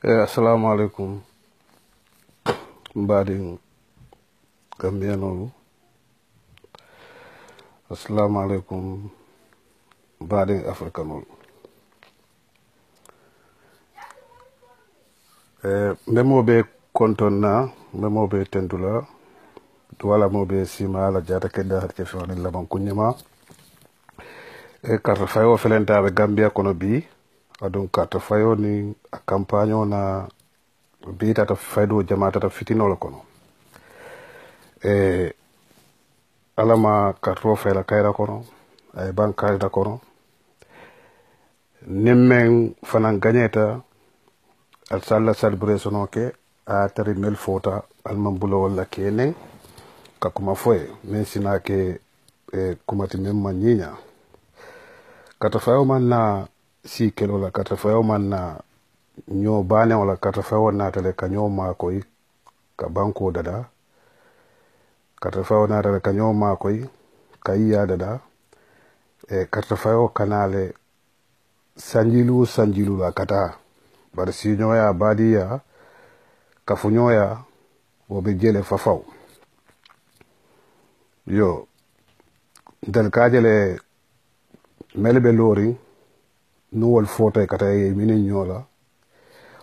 Assalamu alaikum mbadin Gambianolu. Assalamu alaikum mbadin Africanolu. Memo be kontonna memo be tendula wala mo be sima la jata kenda har ke fani laban kunyama carte fayo felenta be Gambia kono bi adon carte fayo ni a campagne na bi tata faydo jamaata ta fitinol kono alama carte fayla kayra kono ay banka da kono nimmen fanan gagneta al salla celebration ke a tari mel fota al mambulo wala kenen ka kuma foye men sina ke kumati men manyinya kata fayo man na si kelo la kata fayo man na nyo bane wala kata fayo na tele ka nyo ma koy ka banko dada kata fayo na tele ka nyo ma koy ka iya dada kata fayo kanale sanjilu la kata bar si nyoya badiya kafu nyoya wobe jele fafaw yo del kajele melbe lori nuwol foto kata e minin nyola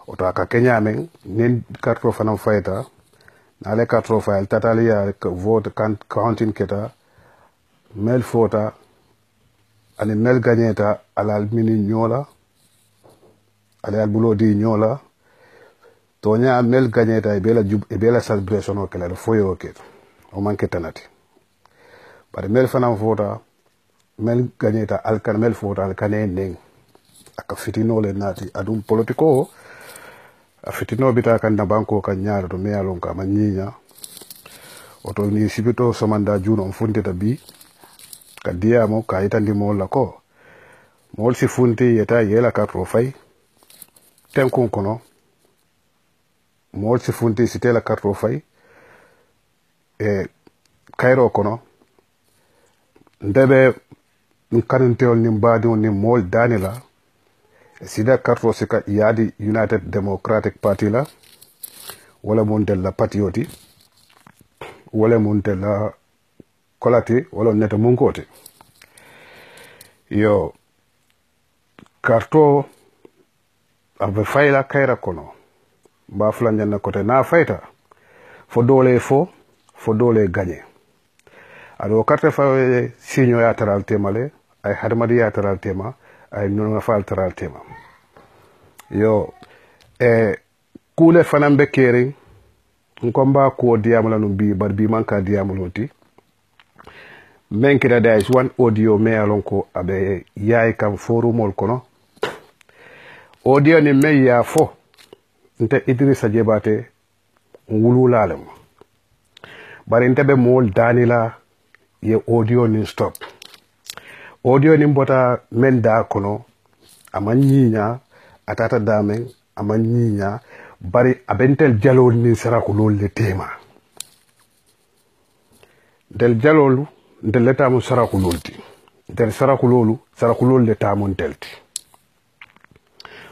ota ka kenya men nin karto fanam fayta na le karto fayal tatalia ka vote kan counting keta mel fota ani mel gagneta alal minin nyola alal bulo di nyola to nya mel gagneta e bela celebration o kala foyo ket o manke tanati bare mel fanam fota mel gagneta alkan mel fota alkane ning aka fitino le nati adum politiko a fitino bita kan na banko kan nyaaro to mealon ka manyinya oto ni sibito somanda juno funte tabi ka diamo ka itandi mo la ko mol si funti yeta yela ka profay tenkun kono mol si funti sitela ka profay kairo kono ndebe kanunteol ni mbadi ni mol danila sida karto sika yadi United Democratic Party la wala montel la patrioti wala montel la kolati wala neta munkote yo karto abe fayla kayra kono ba flanja na kote na fayta fo dole gagné ado carte fa signo ya taral temale ay hadmadi ya taral tema ay non fal taral tema yo kule fanam be kering nkomba ko diamala no bi bar bi manka diamaloti menkira da is one audio me alon ko abe yaay kam forumol kono audio ni me ya fo nte Idrissa Jebate ngululalem bari nte be mol danila ye audio ni stop audio ni mbota men da kono amanyinya atata damen amanyinya bari abentel jalol ni sarakulol le tema del jalolu del letamu sarakulolti del sarakulol le tamun telti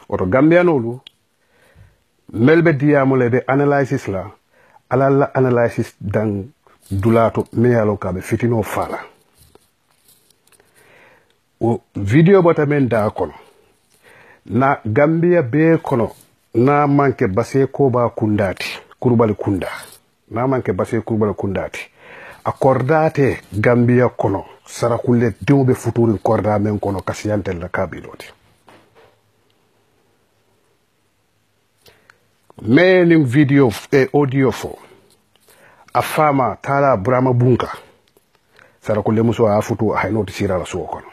oto gambianolu melbe diamole be analysis la alala analysis dan dulato meyalo kabe fitino fala o video bota men da kono na Gambia be kono na manke base ko ba kundati kurbal kunda na manke base kurbal kundati akordate Gambia kono sarakulle dewbe futuri korda men kono kasiyantel la kabiloti mening video audio fo afama tala brama bunka sarakulle muso afutu haynoti sirala so kono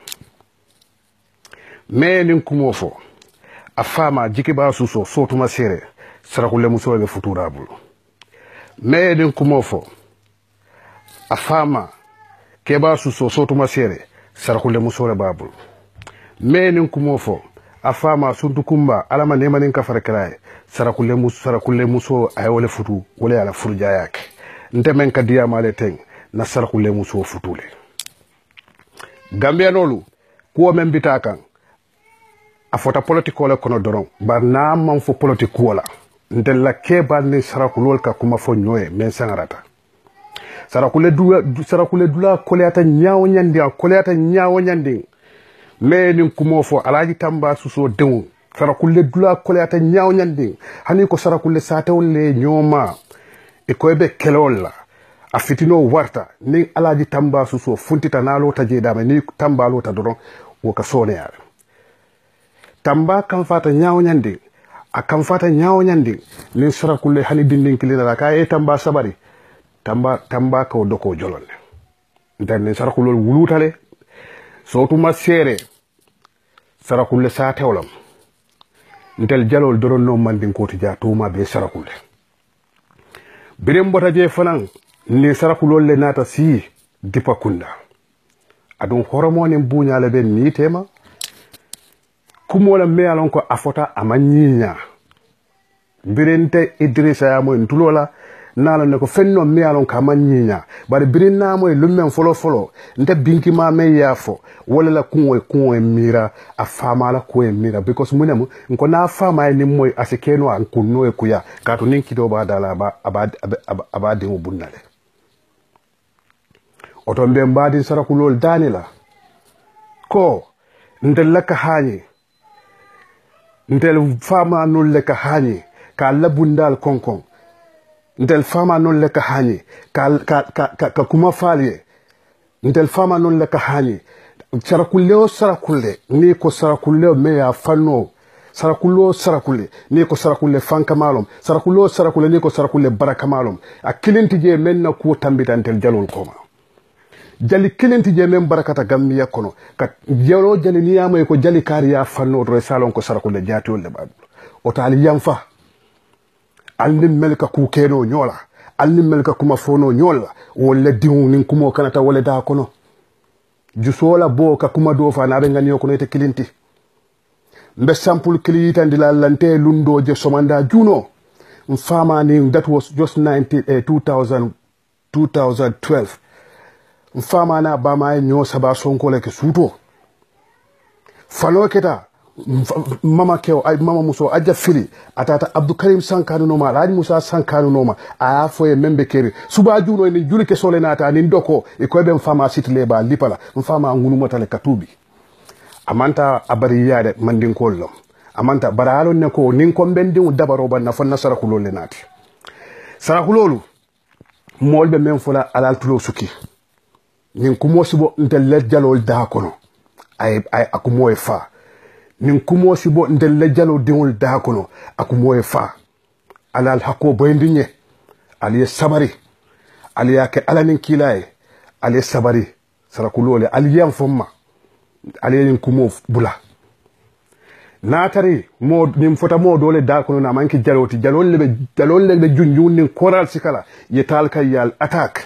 mening kumofo afama jikiba suso sotuma sere sarakulle muso be futurabul mening kumofo afama keba suso sotuma sere sarakulle muso le babul mening kumofo afama suntukumba alama nemanin kafarkalaye sarakulle muso ayole futu wala ala furja yake ntemen ka diamale teng na sarakulle muso futule Gambianolu ko men bitakan a fota politiko la kono doron bar na man fo politiko la ndel la kebal ni sarakulol ka kuma fo nyoe men sangarata sarakule dula koleata nyaawo nyandi me nin kumo fo alaji tamba suso dewu sarakule dula koleata nyaawo nyandi hani ko sarakule satawle nyoma e ko be kelolla a fitino warta ni alaji tamba suso funtita nalo tajedama ni tamba lo ta doron wo ka sone yaare tamba kan fata nyaawo nyandi a kan fata nyaawo nyandi ni sarakule hani dindin kilina ka e tamba sabari tamba ko doko jolonne dan sarakulol wulutale sotuma sere sarakulle sa tewlam ntel jalol doron no mandin ko tija tuma be sarakulle birem bota je fanan ni sarakulol le nata si dipa kunda adun horomone buñale ben ni tema kumola mealon ko afota amanyinya birente Idrissa ya mo ntulola nala ne ko fenno mealon ka manyinya bari birinna moy lummen folo nte binki ma me yafo wala la kunwe mira a fama la ko mira because munemu nko na fama ni moy asekeno an kunno e kuya ka to ninki do ba dala aba de bunnale oto mbe mbadi sarakulol danila ko ndel laka hani ndel fama nul laka hani ka labundal konkon ntel fama non le ka hani ka kuma falie ntel fama non le ka hani sarakulle ni ko sarakulle me ya fanno sarakulle ni ko sarakulle fanka malum sarakulle ni ko sarakulle baraka malum a kilinti je men na ko tambita ntel jalol koma jali kilinti je men barakata gambiya kono ka jelo jali ni yamay ko jali kariya fanno do salon ko sarakulle jatiol le babul o tali yamfa alnim melka ku keno nyola alnim melka kuma fono nyola wala diwu nin kumo kanata wala da kono jusola bo ka kuma do fa na be ngani ko nete kilinti mbe sample kilita ndila lante lundo je somanda juno mfama ni that was just 2012 mfama na bama nyo saba sonko le ke suto falo keta mama keo ay mama muso aja fili atata Abdou Karim Sankano noma Alhaji Musa Sankano noma aya foye membe keri suba juno ni juli ke sole nata ni ndoko e ko be mfama sitle ba lipala mfama ngunu motale katubi amanta abari yaade mandin kollo amanta baralo ne ko nin ko bendi dabaro ban na fonna sarakulo le nati sarakulolu molbe men fola alal tulo suki nin kumo sibo ntel jalol da kono ay akumo e fa nin kumo sibo ndel lejalo diwol da kono akumo e fa alal hako boyndinye ali sabari ali yake alanin kilaye ali sabari sarakulole ali yam fomma ali nin kumo bula natari mo nim fota mo dole da kono na manki jaloti jalol lebe junjun nin koral sikala yetal kayal attack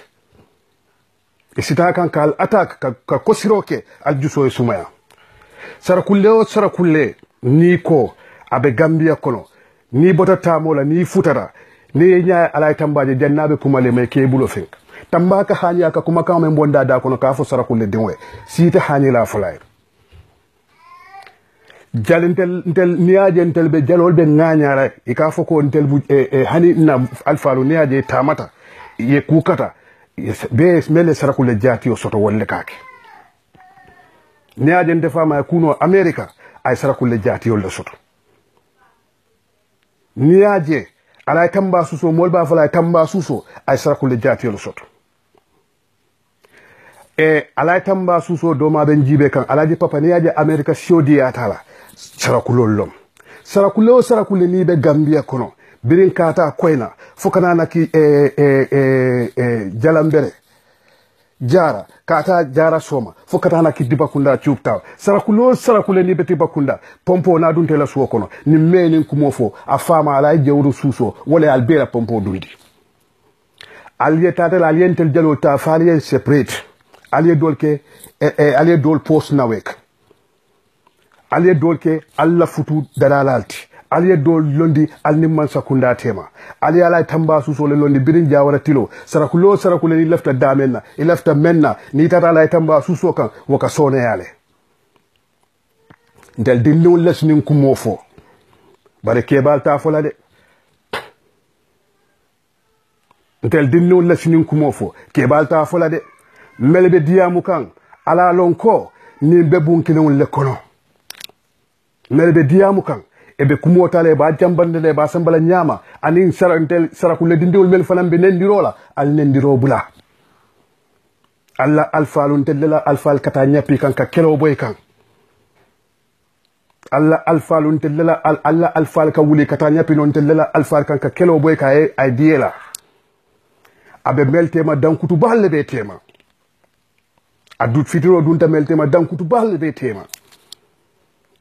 isita kan kal attack ka kosiroke aljuso e sumaya sarakulle ni ko abe Gambia kono ni bota tamola ni futara ni nya alay tambaje jannabe kumale me kebulo fink tambaka hanya ka kuma kama mbonda da kono ka fo sarakulle dinwe sita hani la fulay jalintel niaje ntel be jalol be nganya rek ika fo ko ntel bu hani na alfalu niaje tamata ye kukata be mele sarakulle jati o soto wolle kake niaje ndefama kuno America ay sarakulle jati yolde soto niaje alay tamba suso molba fala tamba suso ay sarakulle jati yolde soto alay tamba suso do ma ben jibe kan alaji papa niaje America shodi atala sarakulolom sarakulle ni be Gambia kono birin kata koyna fokana naki jalambere jara kata jara soma fokata na kidiba kunda chupta sarakule ni beti bakunda pompo na dunte la suwo kono ni meni kumofo afama ala jewru suso wala albera pompo dundi aliye tata la aliyentel jalo ta faliye separate aliye dolke aliye dol post nawek aliye dolke alla futu dalalalti aliye dol londi alnimman sakunda tema aliye ala tamba suso le londi birin jawara tilo sarakule ni lafta damenna ilafta menna ni tata ala tamba suso kan waka sone yale ndel dindiwol lesnin kumo fo bare kebal ta fola de ndel dindiwol lesnin kumo fo kebal ta fola de melbe diamu kan ala lonko ni be bunkilon le kono melbe diamu kan ebe kumotale ba jambande le ba sambala nyama anin sarantel sarakule dindiwol mel fanam be nendirola al nendiro bula alla alfalun tella alfal kata nyapi kan ka kelo boy kan alla alfalun tella alla alfal ka wuli kata nyapi non tella alfal kan ka kelo boy ka ay diela abe meltema dankutu balle be tema adut fitiro dunta meltema dankutu balle be tema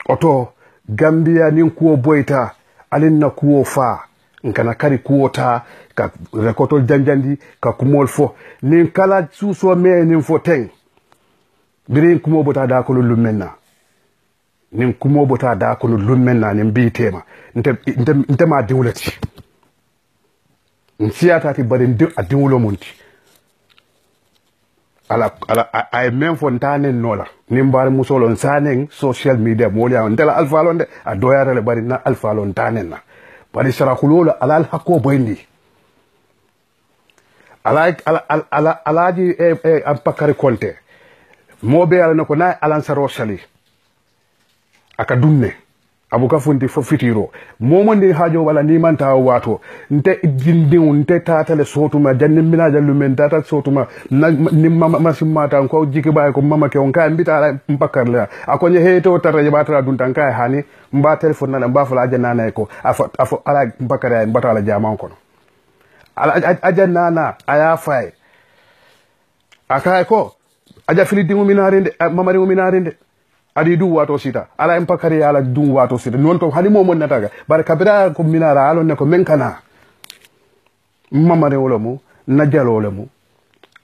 oto Gambia nin kuwo boyta alin na kuwo fa nkana kari kuwo ta ka rekotol janjandi ka kumol fo nin kala suso me nin fo teng birin kumo bota da ko lumenna nin kumo bota da ko lumenna nin bi tema nte ma diwlati nsiata ti bari adiwlo monti ala ay men fo ntanen nola nimbar musolo nsanen social media molia ndela alfalonde a doyare le bari na alfalon tanen na bari sharakhulolo ala al hakko boyndi alaji ampakari konte mobe ala nako na alansaro shali aka dunne abuka funti fo fitiro momo ndi hajo wala ni manta wato nte jindi nte tatale sotuma jannim mina jallu men tata sotuma ni mama masimata ko jiki bay ko mama ke on kay mbita mpakar la akonye heto taraje batara dun tan kay hani mba telephone na mba fala janana ko afo ala mpakar ay mbata la jaman ko ala ajanana aya fay akay ko aja fili dimu minarinde mamari minarinde adi du wato sita ala empakari ala du wato sita non to hadi momon nataga bar kabira ko minara alon ne ko menkana mamare wolomu na jalolemu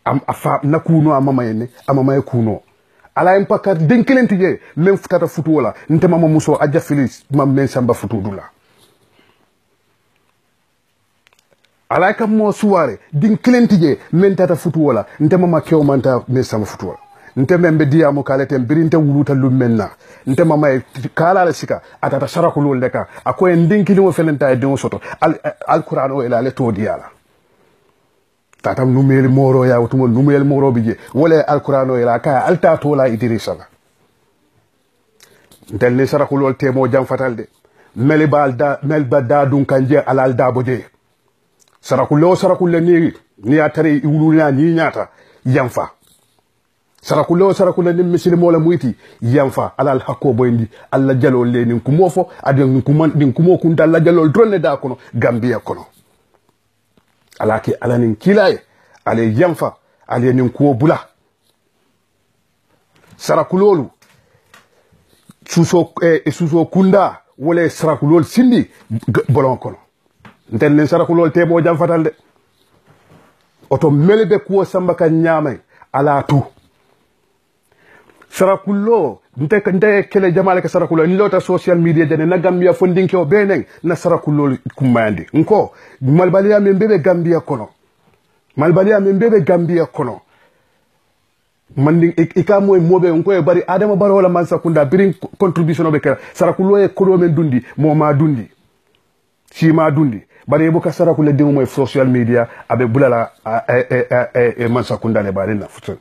am afa na kuno amama yene amama e kuno ala empakar dinkilenti je men futata futu wala nte mama muso aja filis mam men samba futu dula ala kam mo suware dinkilenti je men tata futu wala nte mama kew manta men samba futu wala nte membe diamu kalete birinte wuluta lumenna nte mama kala la sika atata sharakulul leka akoy ndinkili mo felenta e dewo soto alquran o ila le to diala tatam numeli moro ya wutumo numeli moro bije wala alquran o ila ka alta to la idrisa la ntel ne sharakulul temo jam fatalde melba da dun kanje alal da boje sharakulul ni atari wuluna ni nyata yamfa sarakula nim misilimo la muyti yamfa alal hakko boyndi alla jalol le nin kumofo adi nin kumo kunta alla jalol dronne da kono Gambia kono alaki alanin kilay ale yamfa ale nin kuwo bula sarakulolu suso kunda wala sarakulol sindi bolon kono nten nen sarakulol tebo jam fatalde oto melbe kuwo samba kan nyamay ala tu sarakulo nte kele jamale ka sarakulo ni lota social media jane na Gambia fondinke o beneng na sarakulo kumandi nko malbalia membebe Gambia kono mandi ikamo e mobe nko e bari adama barola man sakunda birin contribution obe kala sarakulo e kodo men dundi mo ma dundi si ma dundi bari e boka sarakulo de mo social media abe bulala man sakunda le bari na futu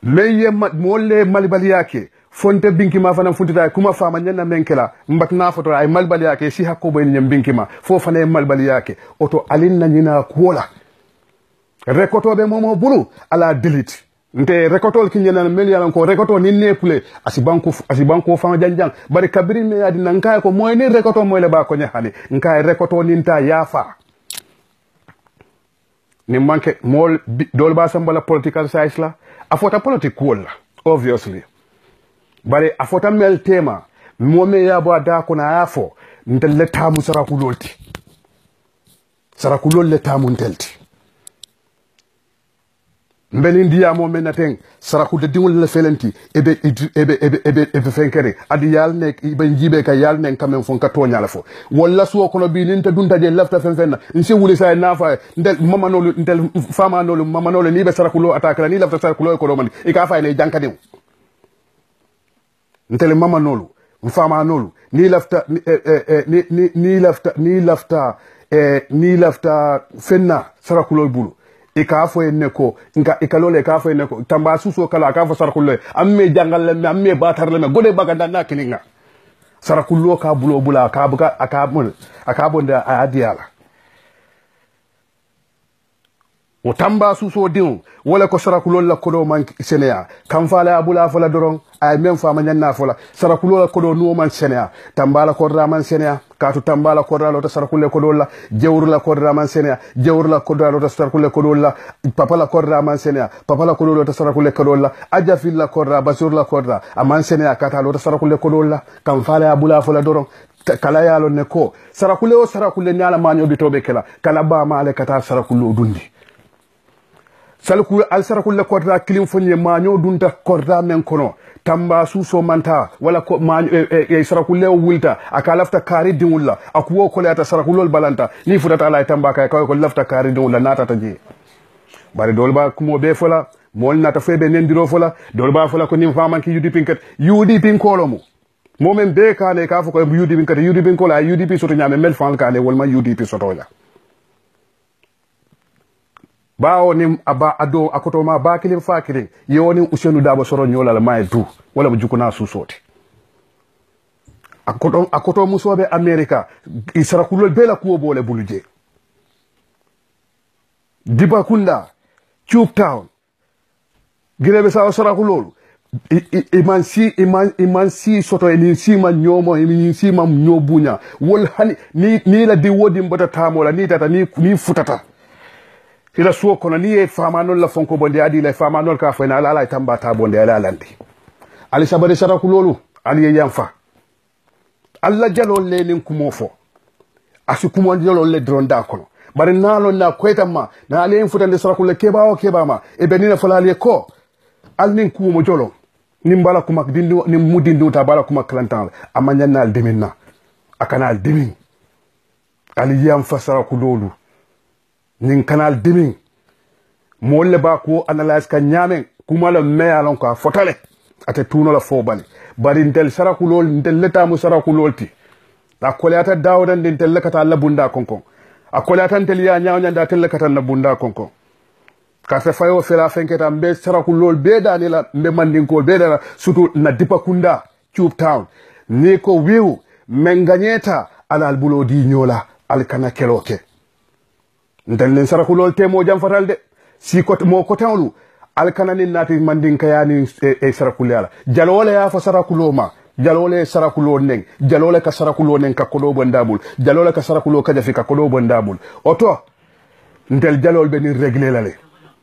meye molle malbali yake fonte binkima fana funtita kuma fama nyanna menkela mbakna foto ay malbali yake si hakko boy nyam binkima fo fana malbali yake oto alinna nyina kuola rekoto be momo bulu ala delete nte rekotol kinyana mel yalan ko rekoto ni nepule asibanko fama janjang bari kabiri me yadi nanka ko moy ni rekoto moy le ba ko nyahani nka rekoto ninta yafa ni manke mol dol ba sambala political science la afota politique wala obviously bare afota mel tema mome yabo da kuna afo ntel letamu sarakulol letamu ntelti mbeni ndiya mo menaten saraku de diwol la felenti ebe fenkere adi yal nek ibe njibe ka yal nen kamen fon ka tonya fo walla so ko no bi nin ta dunta je lafta fenfenna nsi wuli sa nafa ndel mama no ndel fama no mama no ni be saraku lo attaque la ni lafta saraku lo ko do man e ka fay ne jankade ntele mama nolu mfama nolu ni lafta fenna sarakulol bulu ika fo enne ko nka ikalole ka fo enne ko tamba suso kala ka fo sarakulle amme jangal le amme batar le gode baganda na kininga sarakullo ka bulo bula ka buka aka bonda adiala o tamba suso diw wala ko sarakulol la kodo man senea kam fala abula fala doron ay même fama nyanna fala sarakulol la kodo no man senea tambala ko raman senea katu tambala ko ralo to sarakulle kodo la jewru la ko raman senea jewru la ko ralo to sarakulle kodo la papa la ko raman senea papa la kodo to sarakulle kodo la aja fil la ko ra basur la ko ra aman senea kata lo to sarakulle kodo la kam fala abula fala doron kala yalo ne ko sarakulle o sarakulle nyala manyo bitobe kala kala ba male kata sarakulle dundi salku al sarakulle korda kilim fonye maño dunta korda men kono tamba suso manta wala ko maño sarakulle wulta aka lafta kari dingulla akuwo ko lata sarakullol balanta ni futata ala tamba kay ko lafta kari dingulla nata taji bari dol ba kumo be fola mol nata febe nendiro fola dol ba fola ko nim faman ki UDP pinket UDP kolomo momen be kane ka fo ko UDP pinket UDP kola UDP soto nyame mel fan kane wolma UDP soto la bawo nim aba ado akoto ma ba kilim fa kilim yoni usenu dabo soro nyola la may du wala bujukuna susoti akoto musobe America isarakulol bela kuo bole buluje Dibakunda Tube Town girebe sa sarakulol iman si soto ni si ma nyomo ni si ma nyobunya wol hani ni la di wodi mbota tamola ni tata ni futata ila suo kono ni famanol la fonko bonde adi la famanol ka fena ala tamba ta bonde ala landi ali sabade sarakulolu ali yamfa alla jalol le nin kumofo asu kumo jalol le dronda kono bari nalo na kwetama na ali enfutande sarakule keba ma e benina falali ko al nin kumo jolo nimbala kuma dindu ni mudindu ta bala kuma klantan amanya na deminna akanal demin ali yamfa sarakulolu nin kanal dimin molle ba ko analyse ka nyamen kuma la meyalon ka fotale ate tuno la fobale bari ntel sarakulol ntel leta mu sarakulolti da kolata dawdan ntel lekata la bunda konkon akolata ntel ya nyaawnya da tel lekata na bunda konkon ka fe fayo fela fenketa mbe sarakulol be dani la mbe mandinko be dana sutu na Dibakunda Tube Town ni ko wiu menganyeta ala albulo di nyola alkana keloke ndalen sarakulol temo jam fatal de si ko mo ko tawlu alkanani nati mandin kayani sarakulala jalole ya fa sarakuloma jalole sarakulo neng jalole ka sarakulo neng ka kodo bondabul jalole ka sarakulo ka jafi ka kodo bondabul oto ndel jalol be ni régler lale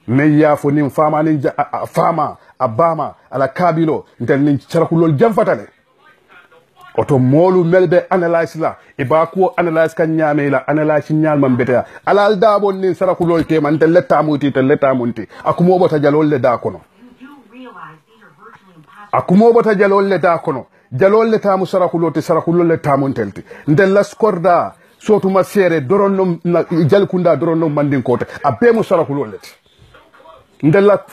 mais ya fo nim fama ni fama abama ala kabilo ndel ni sarakulol jam fatale oto molu melbe analyse la iba ko analyse kan nyame la analyse nyal man beta alal dabon ni sarakulol te man te letta munti akumo bota jalol le da kono akumo bota jalol le da kono jalol le tamu sarakulol te sarakulol le tamuntelti ndel la skorda sotu ma sere doronno jalkunda doronno mandin kote abbe mu sarakulol le ndel la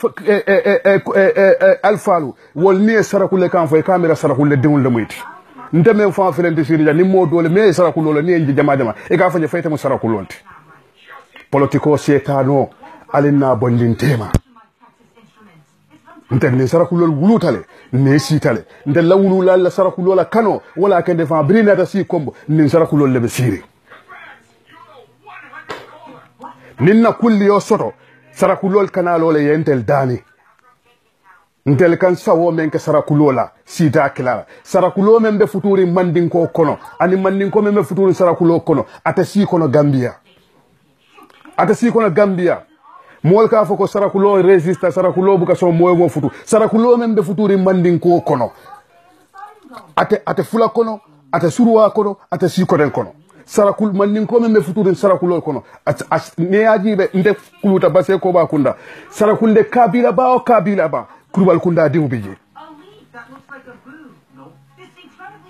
alfalu wol ni sarakulol kan fo kamera sarakulol dewul le muyti ndeme fa felente sirija ni modole me sarakulo ni enji jama e ka fanya fayta mo sarakulonte politiko setano alina bondintema ndem sarakulo wulutale ne sitale ndel la wulula la sarakulo la kano wala kende fa brina ta si kombo ni sarakulo le be siri ninna kulli yo soto sarakulo kanalo le yentel dani ntel kan sawo men ke sarakulola sita kilala sarakulo men be futuri mandinko kono ani mandinko men be futuri sarakulo kono ata si kono Gambia mol ka foko sarakulo resista sarakulo buka so moyo mo futu sarakulo men be futuri mandinko kono ate fula kono ate suruwa kono ate si kono sarakul mandinko men be futuri sarakulo kono ne ajibe nde kuluta base ko ba kunda sarakulde kabila ba kurubal kunda dimu bije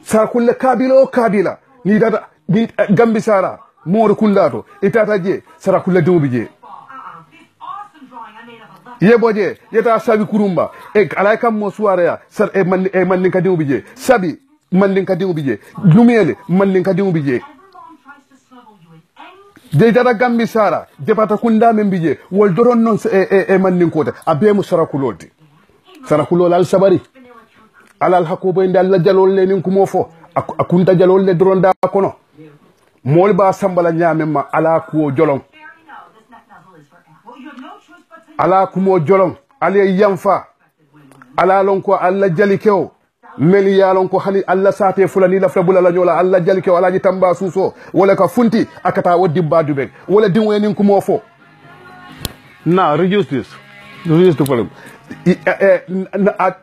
sarakulle kabila ni data ni gambi sara mor kundato itata je sarakulle dimu bije yeboje yeta sabi kurumba e alay kam mo soirée ya sar e man ka dimu bije sabi man ka dimu bije lumele man ka dimu bije de dara gambi sara jepata kunda men bije wol doron non man kota abe mu sarakuloti sarakulol al sabari alal hakobo inde alla jalol le nin kumo fo akunta jalol le doron da kono mol ba sambala nyame ma ala ko jolon ala kumo jolon ale yamfa ala lon ko alla jalikew meli yalon ko hani alla sate fulani la fabula la nyola alla jalikew ala tamba suso wala ka funti akata wodi badube wala dinwe nin kumo fo na reduce the problem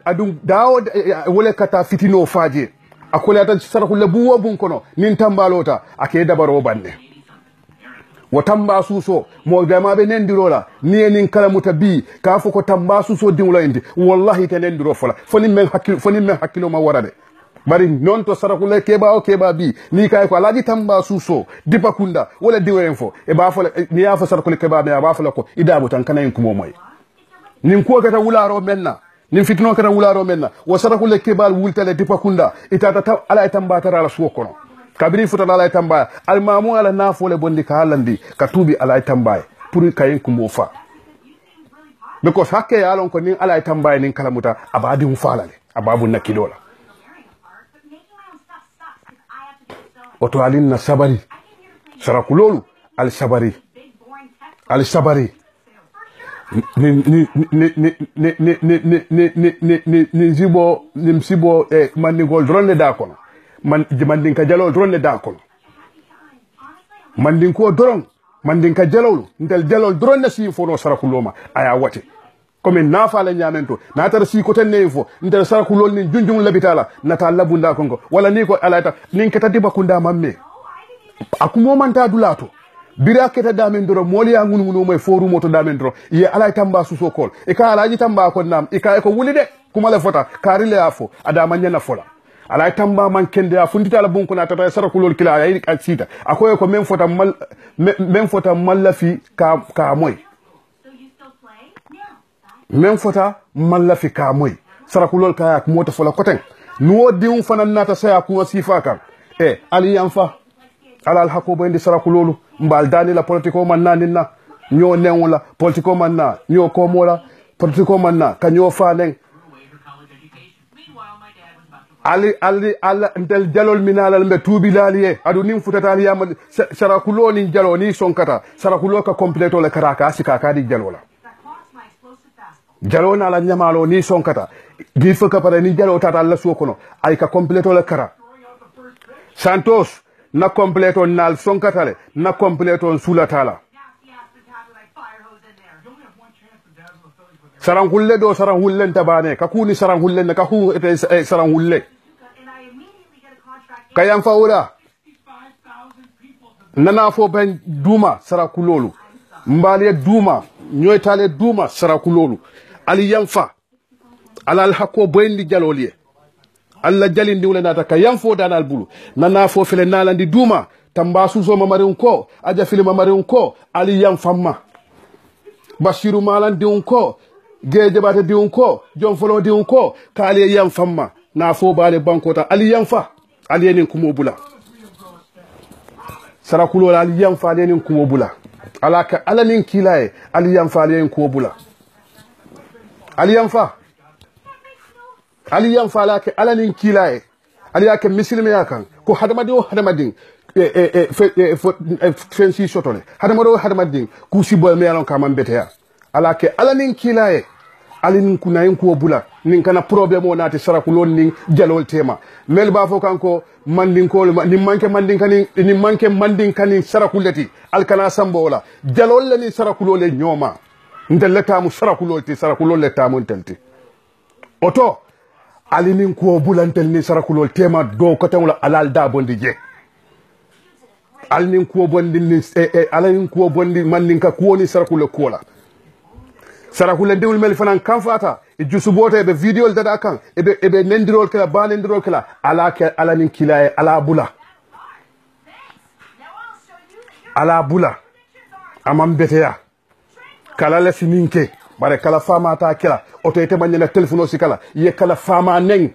adum dawo wala kata fitino faje akole ata saraku le buwo bun kono nin tambalota ake dabaro bande wo tamba suso mo gama be nendirola ni nin kala mutabi ka fo ko tamba suso dinwla indi wallahi te nendiro fola foni men hakkilo ma warade bari non to saraku le keba o keba bi ni kay ko alaji tamba suso dipa kunda wala diwen fo e ba fola ni ya fo saraku le keba be ba fola ko idabo tan kanayin kumo moy nin ko kata wularo menna nin fitno kata wularo menna wo saraku le kebal wultale dipa kunda itata ala tamba tara la suwo kono kabiri futala ala tamba almamu ala nafole bondi ka halandi ka tubi ala tamba pour kayen ko mofa because hakke yalon ko nin ala tamba nin kalamuta abadi mfalale ababu nakidola oto alin na sabari sarakulolu al sabari ni zibo mandigol dronne da kono mandin ka jalol dronne da kono mandin ko dron mandin ka jalol ndel jalol dronne si fono sarakuloma aya wate comme nafa la nyamento na tar si ko tenne fo ndel sarakulol ni junjung labitala nata labunda kongo wala ni ko alata nin ka tadiba kunda mamme akumo manta dulato bira keta damen doro moli ya ngunu moy foru moto damen doro ye alay tamba suso kol e ka alaji tamba ko nam e ka ko wulide kuma le fota karile afo adama nyana fola alay tamba man kende ya fundita la bunku na tata sarakulol kila ay sita akoy ko men fota mallafi ka moy men fota mallafi ka moy sarakulol ka yak moto fola koten nuwo diun fanan nata saya kuma sifaka ali yanfa ala al hakobo indi sarakulolu mbal dani la politiko manna ninna nyo nenwla politiko manna nyo komola politiko manna kanyo fanen ali ndel jalol minala mbe tubi laliye adu nim futata ali yam sarakulo ni jalo ni sonkata sarakulo ka completo le karaka sika kadi jalola jalo na la nyamalo ni sonkata gifa ka pare ni jalo tata la sokono ay ka completo le kara Santos na completo nal sonkatale na completo sulatala sarang hulle do sarang hulle tabane ka kuni sarang hulle na ka hu sarang hulle kayam faula nana fo ben duma sarakulolu mbale duma nyoytale duma sarakulolu ali yamfa alal hakko boyndi jaloliye alla jalindi wala nata ka yamfo danal bulu nana fo fele nalandi duma tamba suso mamari ko aja fili mamari ko ali yamfamma bashiru malandi ko geje bata di ko jon folo di ko kali yamfamma na fo bale bankota ali yamfa ali yenin kumo bula sarakulo ali yamfa ali yenin kumo bula alaka alanin kilaye ali yamfa ali yenin kumo bula ali yamfa ali yamfa alaka alanin kilaye ali yake misilme yakan ko hadamadi o hadamadin fensi sotole hadamado hadamadin ku sibol me yalon kamam beteya alake alanin kilaye alin kunayin ko bula nin kana problème o nati sarakulon nin jalol tema mel ba fo kanko mandin ko ni manke mandin kani sarakulati alkana sambo wala jalol la ni sarakulole nyoma ndeleta mu sarakuloti sarakulole tamu ntelti oto alinin ko bulantel ni sarakulol tema do ko tan wala alal da bondi je alnin ko bondi ni alinin ko bondi mandin ka ko ni sarakulo kola sarakule ndewul mel fanan kan fata e jusubote be video dada kan ebe nendirol kala ba nendirol kala ala nin kilaye ala bula amam beteya kala la sininke bare kala fama ta kila oto ite manyana telefono si kala ye kala fama neng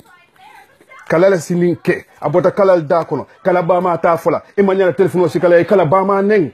kala la sininke abota kala da kono kala bama ta fola e manyana telefono si kala e kala bama neng